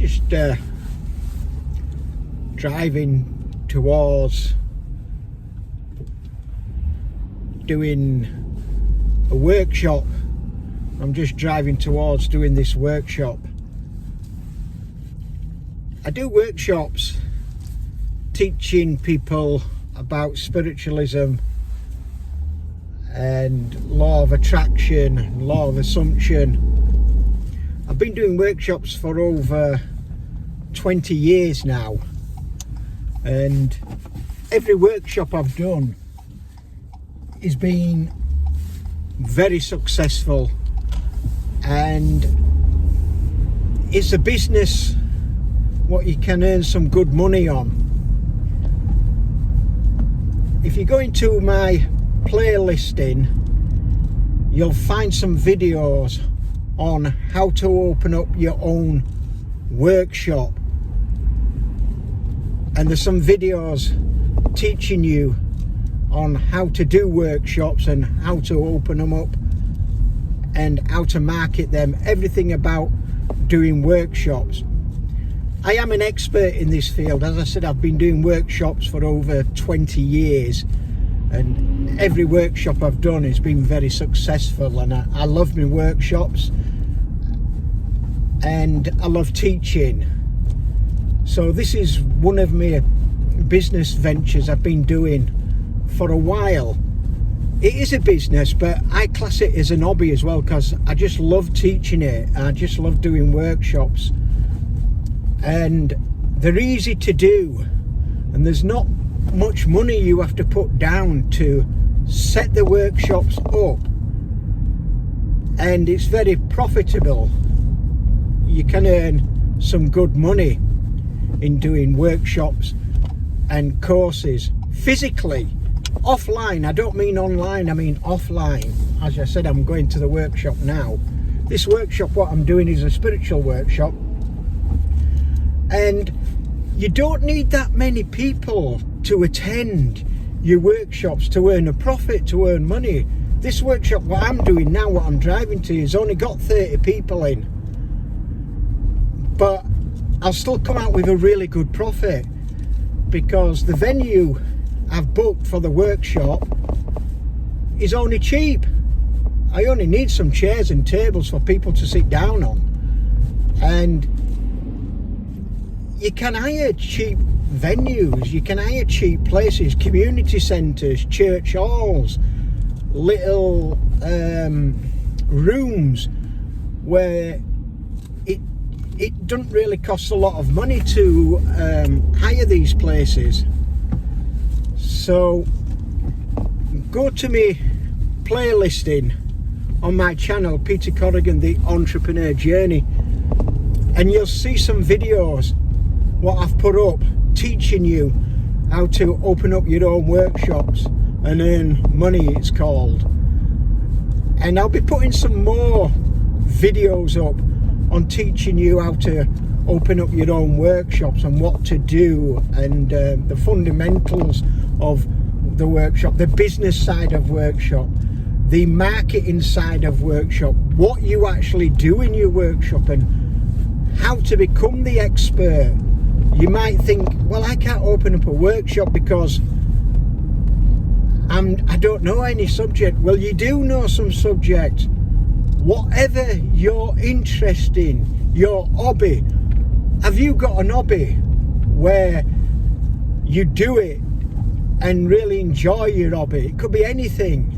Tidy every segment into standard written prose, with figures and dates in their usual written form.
just driving towards doing a workshop. I'm just driving towards doing this workshop. I do workshops teaching people about spiritualism and law of attraction, law of assumption. I've been doing workshops for over 20 years now, and every workshop I've done has been very successful, and it's a business what you can earn some good money on. If you go into my playlisting, you'll find some videos on how to open up your own workshop, and there's some videos teaching you on how to do workshops and how to open them up and how to market them, everything about doing workshops. I am an expert in this field. As I said, I've been doing workshops for over 20 years, and every workshop I've done has been very successful, and I love my workshops and I love teaching. So this is one of my business ventures I've been doing for a while. It is a business, but I class it as an hobby as well, because I just love teaching it and I just love doing workshops, and they're easy to do, and there's not much money you have to put down to set the workshops up, and it's very profitable. You can earn some good money in doing workshops and courses physically, offline. I don't mean online, I mean offline. As I said, I'm going to the workshop now. This workshop, what I'm doing, is a spiritual workshop, and you don't need that many people to attend your workshops to earn a profit, to earn money. This workshop, what I'm doing now, what I'm driving to, has only got 30 people in, but I'll still come out with a really good profit, because the venue I've booked for the workshop is only cheap. I only need some chairs and tables for people to sit down on, and you can hire cheap venues, you can hire cheap places, community centres, church halls, little rooms where it doesn't really cost a lot of money to hire these places. So go to me playlisting on my channel, Peter Corrigan, The Entrepreneur Journey, and you'll see some videos what I've put up teaching you how to open up your own workshops and earn money, it's called. And I'll be putting some more videos up on teaching you how to open up your own workshops and what to do, and the fundamentals of the workshop, the business side of workshop, the marketing side of workshop, what you actually do in your workshop, and how to become the expert. You might think, well, I can't open up a workshop because I don't know any subject. Well, you do know some subject. Whatever you're interested in, your hobby. Have you got an hobby where you do it and really enjoy your hobby? It could be anything.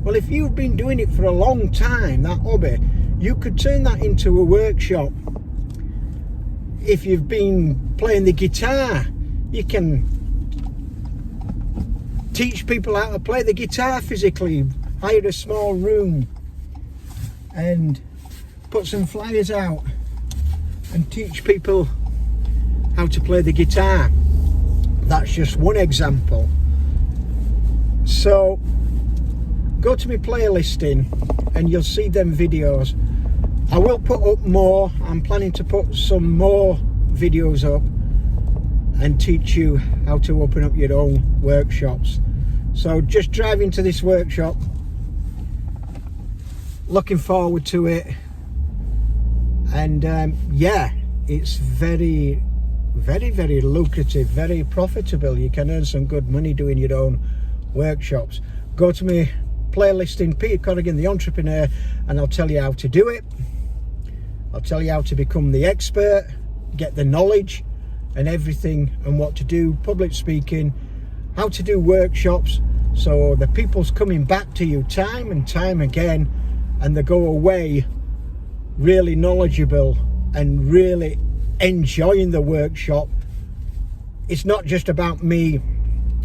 Well, if you've been doing it for a long time, that hobby, you could turn that into a workshop. If you've been playing the guitar, you can teach people how to play the guitar physically. Hire a small room and put some flyers out and teach people how to play the guitar. That's just one example. So go to my playlisting and you'll see them videos. I will put up more. I'm planning to put some more videos up and teach you how to open up your own workshops. So just driving to this workshop, looking forward to it, and yeah, it's very, very, very lucrative, very profitable. You can earn some good money doing your own workshops. Go to my playlist in Peter Corrigan the Entrepreneur and I'll tell you how to do it. I'll tell you how to become the expert, get the knowledge and everything, and what to do, public speaking, how to do workshops, so the people's coming back to you time and time again, and they go away really knowledgeable and really enjoying the workshop. It's not just about me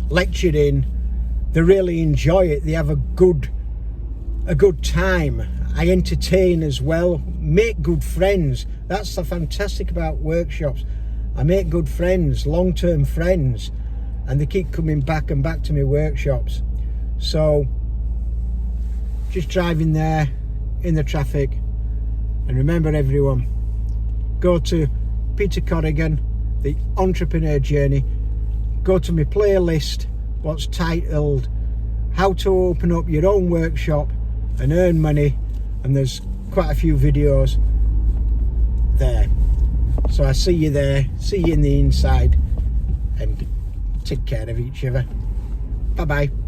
lecturing, they really enjoy it, they have a good time. I entertain as well, make good friends. That's the fantastic about workshops. I make good friends, long-term friends, and they keep coming back and back to my workshops. So just driving there in the traffic, and remember everyone, go to Peter Corrigan the Entrepreneur Journey, go to my playlist what's titled How to Open Up Your Own Workshop and Earn Money, and there's quite a few videos there. So I see you there, see you in the inside, and take care of each other. Bye bye.